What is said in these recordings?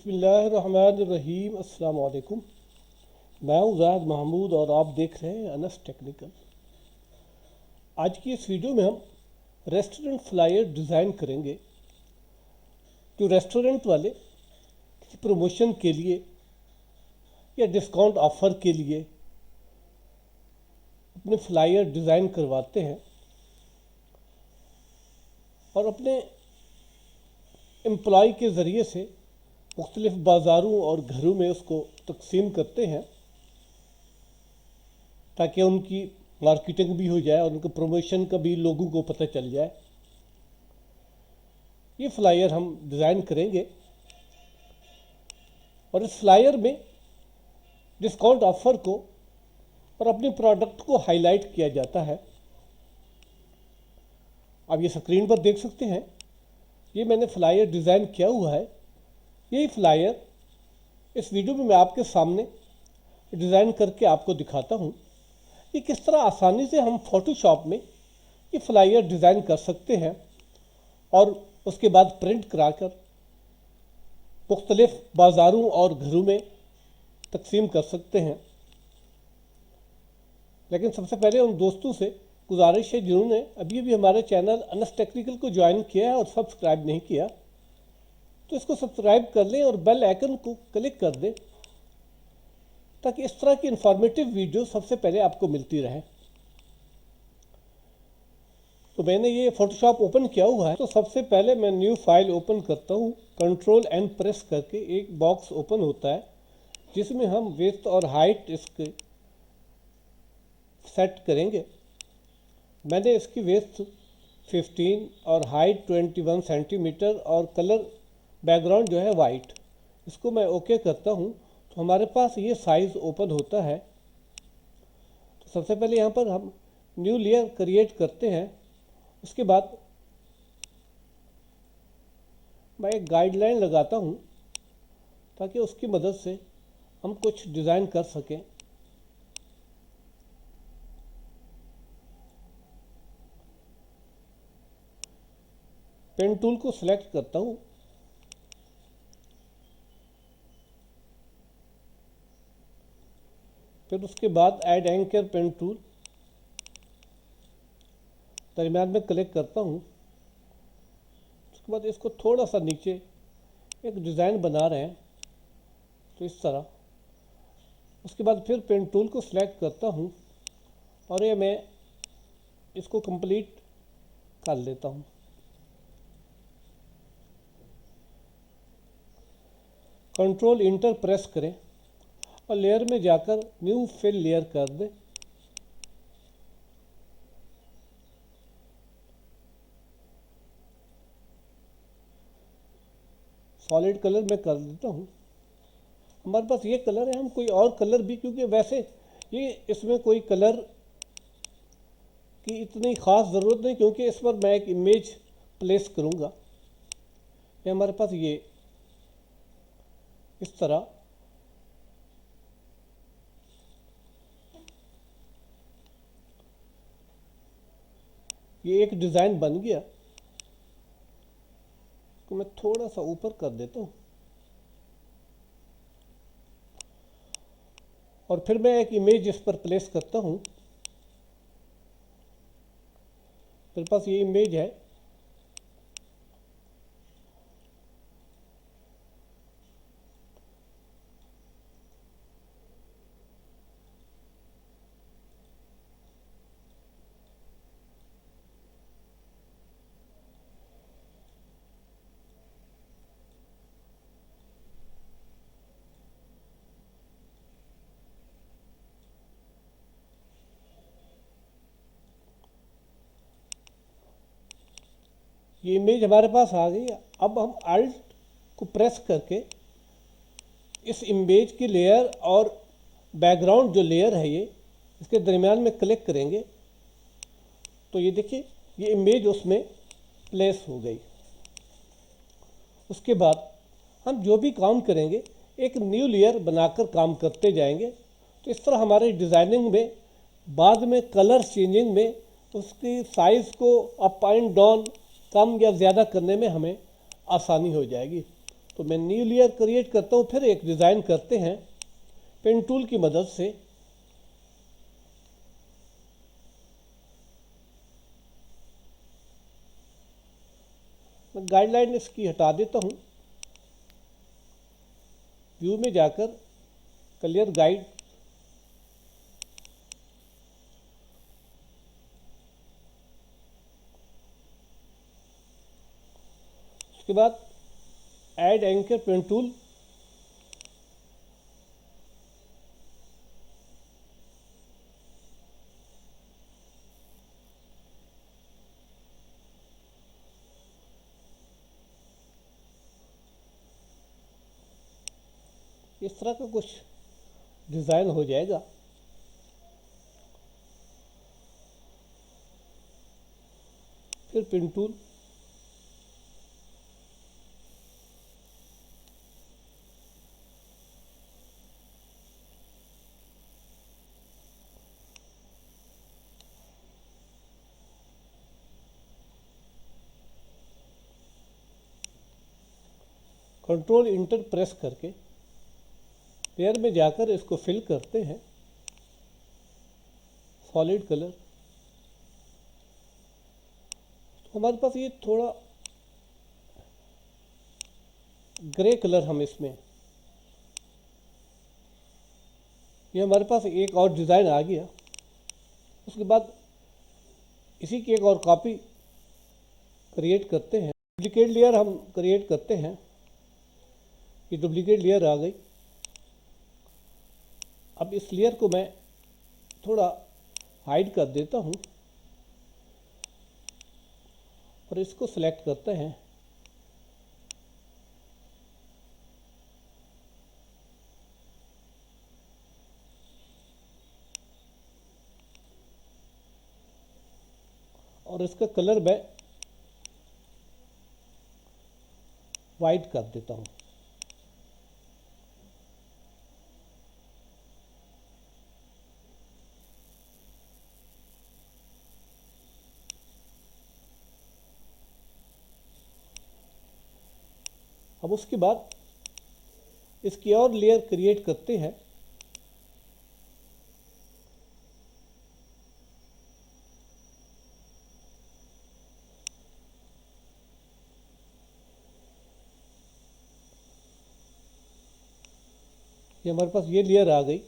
बिस्मिल्लाहिर्रहमानिर्रहीम। अस्सलाम वालेकुम। मैं हूँ ज़ाहिद महमूद और आप देख रहे हैं अनस टेक्निकल। आज की इस वीडियो में हम रेस्टोरेंट फ्लायर डिज़ाइन करेंगे जो रेस्टोरेंट वाले किसी प्रमोशन के लिए या डिस्काउंट ऑफ़र के लिए अपने फ्लायर डिज़ाइन करवाते हैं और अपने एम्प्लॉय के ज़रिए से मुख्तलिफ बाज़ारों और घरों में उसको तकसीम करते हैं ताकि उनकी मार्केटिंग भी हो जाए और उनके प्रमोशन का भी लोगों को पता चल जाए। ये फ्लायर हम डिज़ाइन करेंगे और इस फ्लायर में डिस्काउंट ऑफ़र को और अपने प्रोडक्ट को हाईलाइट किया जाता है। आप ये स्क्रीन पर देख सकते हैं, ये मैंने फ्लायर डिज़ाइन किया हुआ है। यही फ्लायर इस वीडियो में मैं आपके सामने डिज़ाइन करके आपको दिखाता हूँ कि किस तरह आसानी से हम फोटोशॉप में ये फ्लायर डिज़ाइन कर सकते हैं और उसके बाद प्रिंट कराकर मुख्तलिफ बाज़ारों और घरों में तकसीम कर सकते हैं। लेकिन सबसे पहले उन दोस्तों से गुजारिश है जिन्होंने अभी अभी हमारे चैनल अनस टेक्निकल को ज्वाइन किया है और सब्सक्राइब नहीं किया, तो इसको सब्सक्राइब कर लें और बेल आइकन को क्लिक कर दें ताकि इस तरह की इंफॉर्मेटिव वीडियो सबसे पहले आपको मिलती रहे। तो मैंने ये फोटोशॉप ओपन किया हुआ है, तो सबसे पहले मैं न्यू फाइल ओपन करता हूँ। कंट्रोल एंड प्रेस करके एक बॉक्स ओपन होता है जिसमें हम विड्थ और हाइट इसके सेट करेंगे। मैंने इसकी विड्थ 15 और हाइट 21 सेंटीमीटर और कलर बैकग्राउंड जो है वाइट, इसको मैं ओके करता हूँ तो हमारे पास ये साइज़ ओपन होता है। तो सबसे पहले यहाँ पर हम न्यू लेयर क्रिएट करते हैं। उसके बाद मैं एक गाइडलाइन लगाता हूँ ताकि उसकी मदद से हम कुछ डिज़ाइन कर सकें। पेन टूल को सिलेक्ट करता हूँ, फिर उसके बाद ऐड एंकर पेन टूल दरम्यान में क्लिक करता हूँ। उसके बाद इसको थोड़ा सा नीचे एक डिज़ाइन बना रहे हैं तो इस तरह। उसके बाद फिर पेन टूल को सिलेक्ट करता हूँ और ये मैं इसको कंप्लीट कर लेता हूँ। कंट्रोल इंटर प्रेस करें और लेयर में जाकर न्यू फिल लेयर कर दें। सॉलिड कलर में कर देता हूँ। हमारे पास ये कलर है, हम कोई और कलर भी, क्योंकि वैसे ये इसमें कोई कलर की इतनी ख़ास ज़रूरत नहीं क्योंकि इस पर मैं एक इमेज प्लेस करूँगा। ये हमारे पास ये इस तरह ये एक डिज़ाइन बन गया। तो मैं थोड़ा सा ऊपर कर देता हूँ और फिर मैं एक इमेज इस पर प्लेस करता हूँ। मेरे पास ये इमेज है। ये इमेज हमारे पास आ गई। अब हम अल्ट को प्रेस करके इस इमेज की लेयर और बैकग्राउंड जो लेयर है ये इसके दरमियान में क्लिक करेंगे तो ये देखिए ये इमेज उसमें प्लेस हो गई। उसके बाद हम जो भी काम करेंगे एक न्यू लेयर बनाकर काम करते जाएंगे। तो इस तरह हमारे डिज़ाइनिंग में बाद में कलर चेंजिंग में उसकी साइज़ को अप एंड डाउन कम या ज़्यादा करने में हमें आसानी हो जाएगी। तो मैं न्यू लेयर क्रिएट करता हूँ, फिर एक डिज़ाइन करते हैं पेन टूल की मदद से। मैं गाइडलाइन इसकी हटा देता हूँ, व्यू में जाकर क्लियर गाइड, उसके बाद ऐड एंकर पेन टूल, इस तरह का कुछ डिज़ाइन हो जाएगा। फिर pen tool, control enter press करके लेयर में जाकर इसको फिल करते हैं सॉलिड कलर। तो हमारे पास ये थोड़ा ग्रे कलर, हम इसमें, ये हमारे पास एक और डिज़ाइन आ गया। उसके बाद इसी की एक और कॉपी क्रिएट करते हैं, डुप्लीकेट लेयर हम क्रिएट करते हैं। ये डुप्लीकेट लेयर आ गई। अब इस लेयर को मैं थोड़ा हाइड कर देता हूँ और इसको सिलेक्ट करते हैं। और इसका कलर मैं वाइट कर देता हूँ। अब उसके बाद इसकी और लेयर क्रिएट करते हैं। ये हमारे पास ये लेयर आ गई।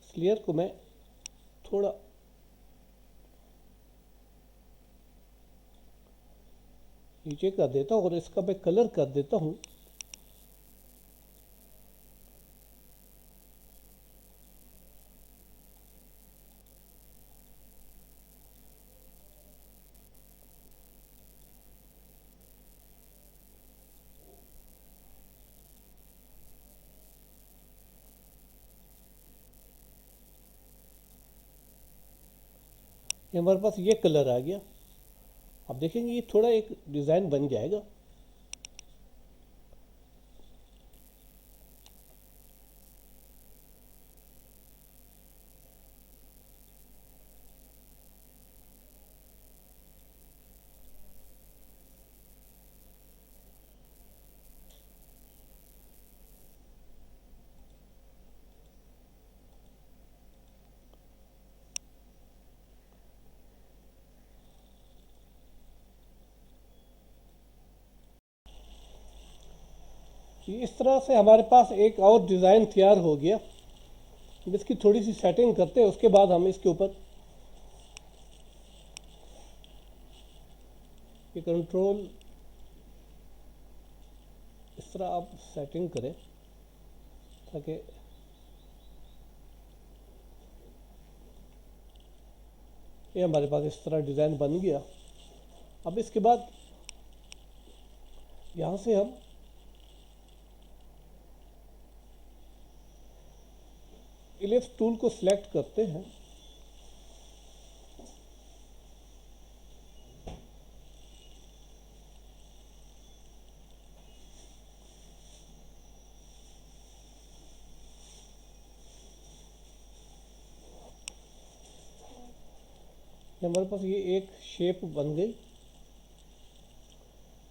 इस लेयर को मैं थोड़ा नीचे कर देता हूँ और इसका मैं कलर कर देता हूँ ये हमारे पास ये कलर आ गया। अब देखेंगे ये थोड़ा एक डिज़ाइन बन जाएगा। इस तरह से हमारे पास एक और डिज़ाइन तैयार हो गया। इसकी थोड़ी सी सेटिंग करते हैं, उसके बाद हम इसके ऊपर ये कंट्रोल इस तरह आप सेटिंग करें ताकि ये हमारे पास इस तरह डिज़ाइन बन गया। अब इसके बाद यहाँ से हम इलिप्स टूल को सिलेक्ट करते हैं। हमारे पास ये एक शेप बन गई।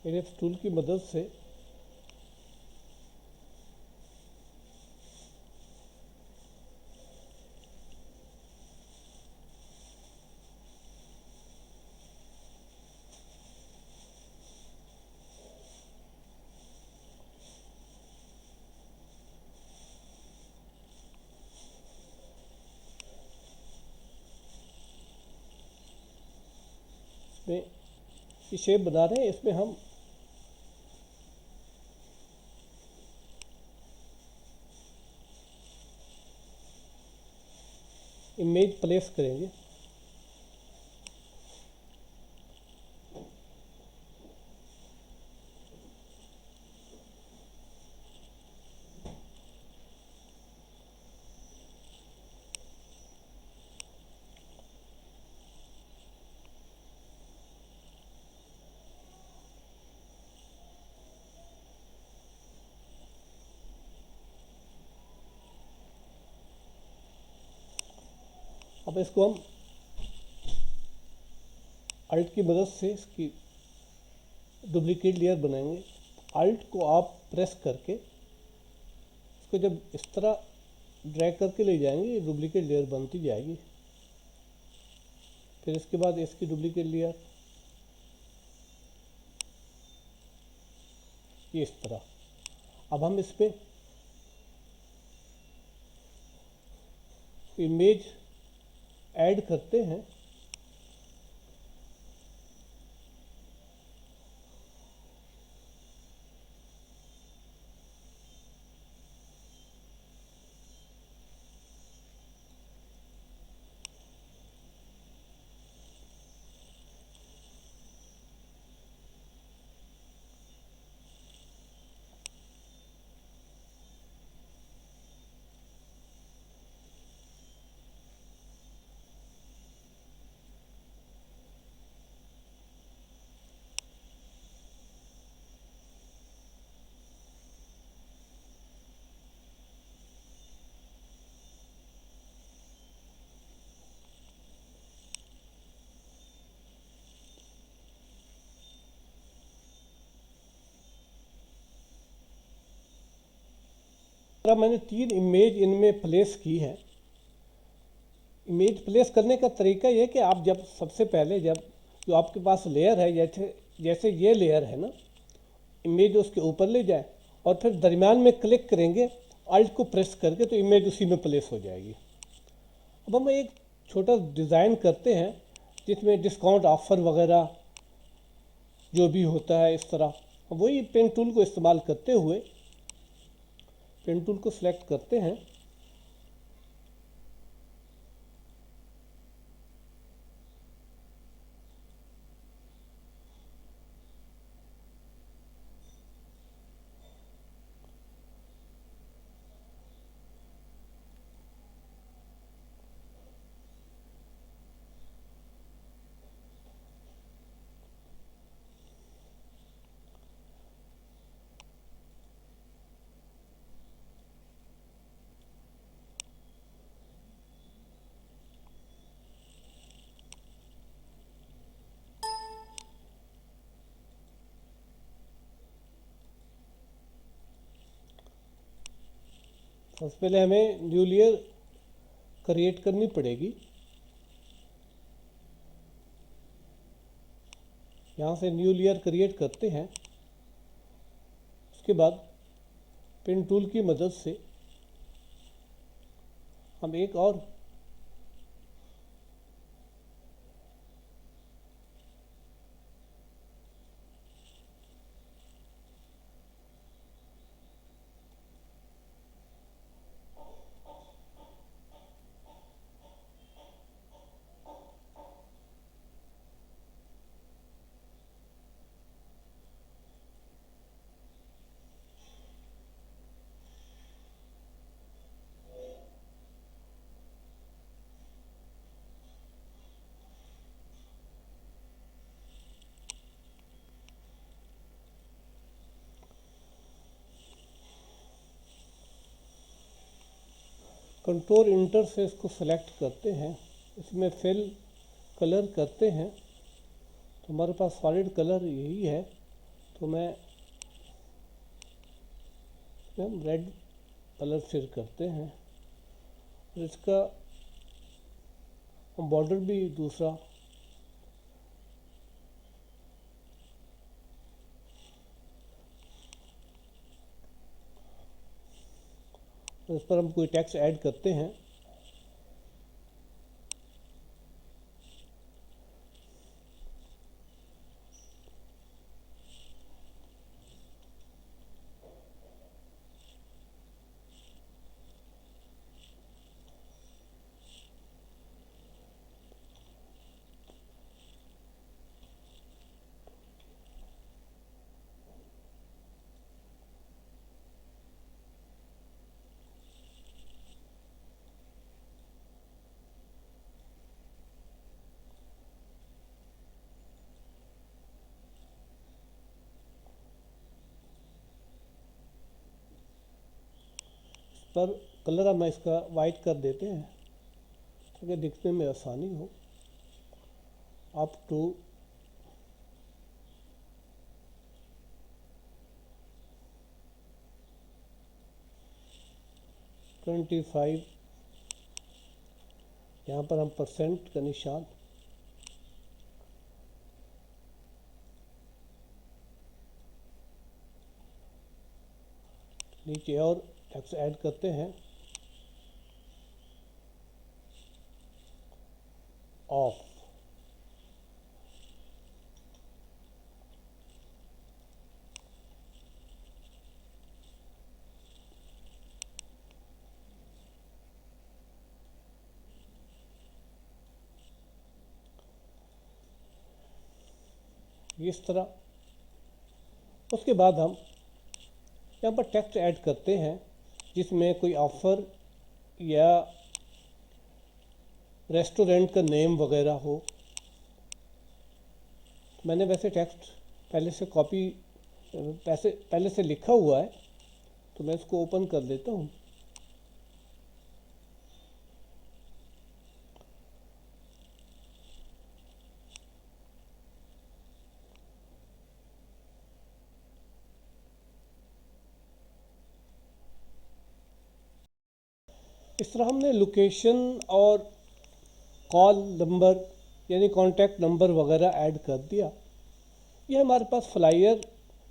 इलिप्स टूल की मदद से इसमें ये शेप बना रहे हैं, इसमें हम इमेज प्लेस करेंगे। अब इसको हम अल्ट की मदद से इसकी डुप्लीकेट लेयर बनाएंगे। अल्ट को आप प्रेस करके इसको जब इस तरह ड्रैग करके ले जाएंगे, ये डुप्लीकेट लेयर बनती जाएगी। फिर इसके बाद इसकी डुप्लीकेट लेयर ये इस तरह। अब हम इस पे इमेज ऐड करते हैं। मैंने 3 इमेज इनमें प्लेस की है। इमेज प्लेस करने का तरीका ये है कि आप जब सबसे पहले जब जो आपके पास लेयर है, जैसे जैसे ये लेयर है ना, इमेज उसके ऊपर ले जाए और फिर दरमियान में क्लिक करेंगे अल्ट को प्रेस करके, तो इमेज उसी में प्लेस हो जाएगी। अब हम एक छोटा डिज़ाइन करते हैं जिसमें डिस्काउंट ऑफर वगैरह जो भी होता है इस तरह। वही पेन टूल को इस्तेमाल करते हुए पेन टूल को सिलेक्ट करते हैं। सबसे पहले हमें न्यू लेयर क्रिएट करनी पड़ेगी। यहाँ से न्यू लेयर क्रिएट करते हैं। उसके बाद पेन टूल की मदद से हम एक और कंट्रोल इंटर से इसको सेलेक्ट करते हैं। इसमें फिल कलर करते हैं तो हमारे पास सॉलिड कलर यही है, तो हम रेड कलर फिर करते हैं और इसका बॉर्डर भी दूसरा तो इस पर हम कोई टेक्स्ट ऐड करते हैं। पर कलर हम इसका वाइट कर देते हैं ताकि दिखने में आसानी हो। अप टू 25, यहाँ पर हम परसेंट का निशान नीचे और टेक्स्ट ऐड करते हैं। ऑफ, इस तरह। उसके बाद हम यहाँ पर टेक्स्ट ऐड करते हैं जिसमें कोई ऑफ़र या रेस्टोरेंट का नेम वगैरह हो। मैंने वैसे टेक्स्ट पहले से पहले से लिखा हुआ है, तो मैं इसको ओपन कर लेता हूँ। इस तरह हमने लोकेशन और कॉल नंबर यानी कॉन्टैक्ट नंबर वगैरह ऐड कर दिया। ये हमारे पास फ्लायर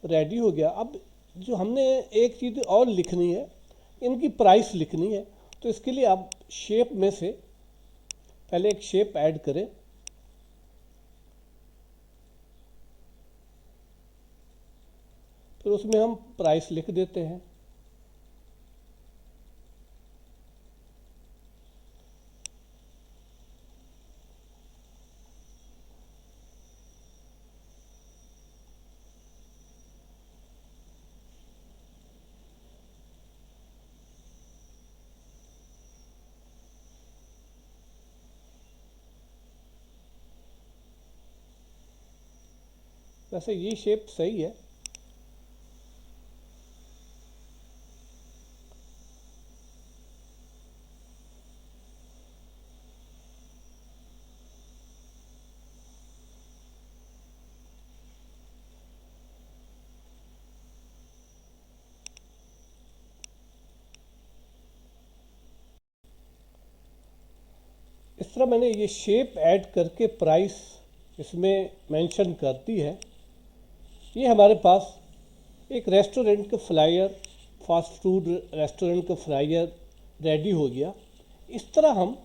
रेडी हो गया। अब जो हमने एक चीज़ और लिखनी है, इनकी प्राइस लिखनी है। तो इसके लिए आप शेप में से पहले एक शेप ऐड करें, फिर उसमें हम प्राइस लिख देते हैं। वैसे ये शेप सही है। इस तरह मैंने ये शेप ऐड करके प्राइस इसमें मेंशन कर दी है। ये हमारे पास एक रेस्टोरेंट का फ्लायर, फास्ट फूड रेस्टोरेंट का फ्लायर रेडी हो गया। इस तरह हम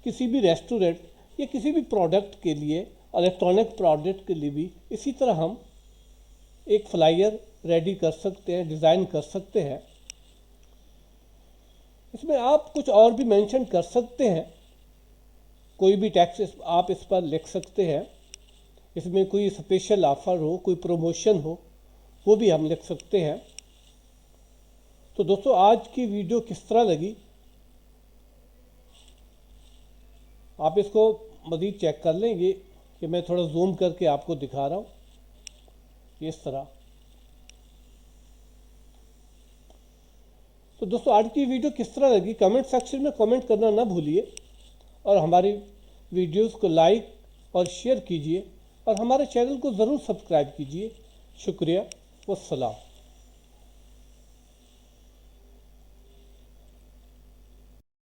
किसी भी रेस्टोरेंट या किसी भी प्रोडक्ट के लिए, इलेक्ट्रॉनिक प्रोडक्ट के लिए भी इसी तरह हम एक फ्लायर रेडी कर सकते हैं, डिज़ाइन कर सकते हैं। इसमें आप कुछ और भी मेंशन कर सकते हैं, कोई भी टैक्स आप इस पर लिख सकते हैं। इसमें कोई स्पेशल ऑफ़र हो, कोई प्रमोशन हो, वो भी हम लिख सकते हैं। तो दोस्तों, आज की वीडियो किस तरह लगी आप इसको मज़ीद चेक कर लेंगे कि मैं थोड़ा जूम करके आपको दिखा रहा हूँ इस तरह। तो दोस्तों, आज की वीडियो किस तरह लगी कमेंट सेक्शन में कमेंट करना ना भूलिए और हमारी वीडियोस को लाइक और शेयर कीजिए और हमारे चैनल को ज़रूर सब्सक्राइब कीजिए। शुक्रिया, वस्सलाम।